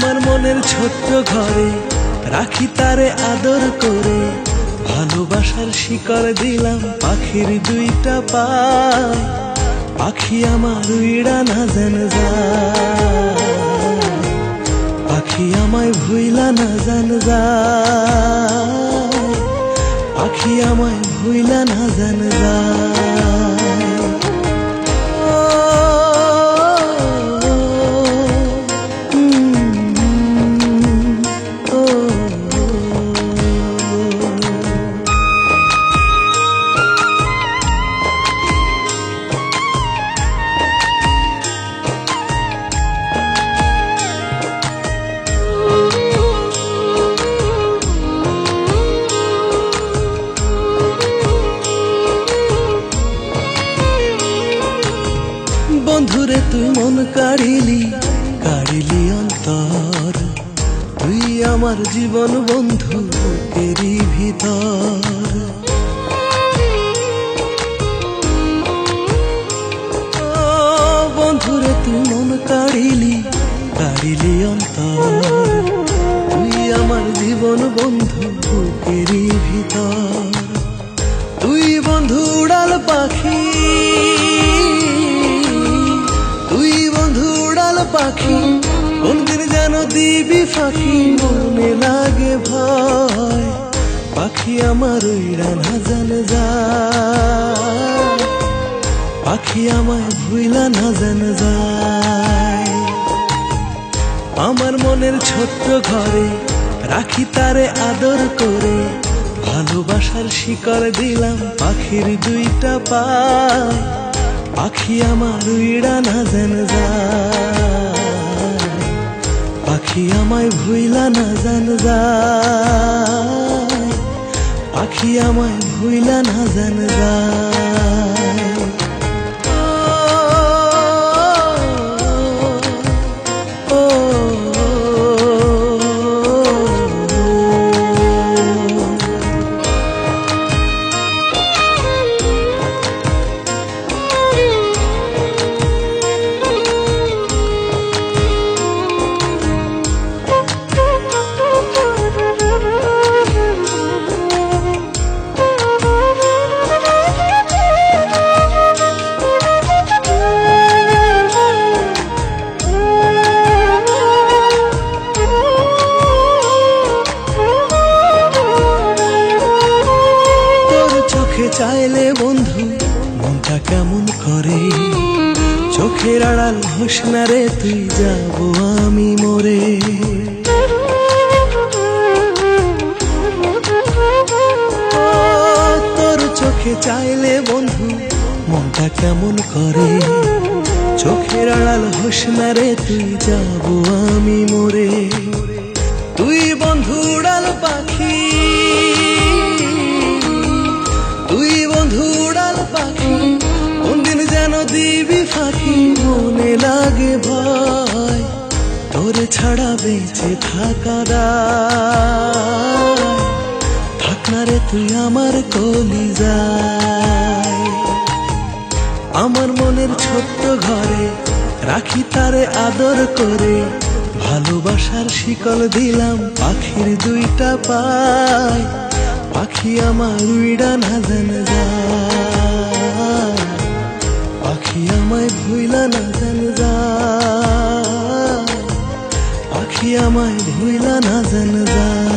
আমার মনের ছোট্ট ঘরে রাখি তারে আদর করে, ভালোবাসার শিকড় দিলাম পাখির দুইটা পায়। পাখি আমার উইড়া না যেন যায়, পাখি আমায় ভুইলা না যেন যায়, পাখি আমায় ভুইলা না যেন যায়। বন্ধুরে তুই মন কাড়িলি, কাড়িলি অন্তর, তুই আমার জীবন বন্ধু এরই ভিতর। বন্ধুরে তুই মন কাড়িলি, কাড়িলি অন্তর, তুই আমার জীবন বন্ধু এরই ভিতর। তুই বন্ধু উড়াল পাখি, পাখি কোনদিন যেন দিবি ফাঁকি, মনে লাগে ভয়। পাখি আমার উইড়া না যেন যায়, পাখি আমায় ভুইলা না যেন যায়। আমার মনের ছোট্ট ঘরে রাখি তারে আদর করে, ভালোবাসার শিকড় দিলাম পাখির দুইটা পায়। পাখি আমার উইড়া না যেন যায়, পাখি আমায় ভুইলা না যেন যায়, পাখি আমায় ভুইলা না যেন যায়। চাইলে বন্ধু মনটা কেমন করে, চোখের আড়াল হোস না রে তুই, যাব আমি মরে। তোর চোখে চাইলে বন্ধু মনটা কেমন করে, চোখের আড়াল হোস না রে তুই, যাব আমি মরে। তুই বন্ধু উড়াল পাখি, তুই বন্ধু উড়াল পাখি কোনদিন যেন দিবি ফাঁকি, মনে লাগে ভয়। তোরে ছাড়া বেঁচে থাকা দায়, থাক না রে তুই আমার কলিজায়। আমার মনের ছোট্ট ঘরে রাখি তারে আদর করে, ভালোবাসার শিকল দিলাম পাখির দুইটা পায়। পাখি আমার উইড়া না যেন যায়, পাখি আমায় ভুইলা না যেন যায়, পাখি আমায় ভুইলা না যেন যায়।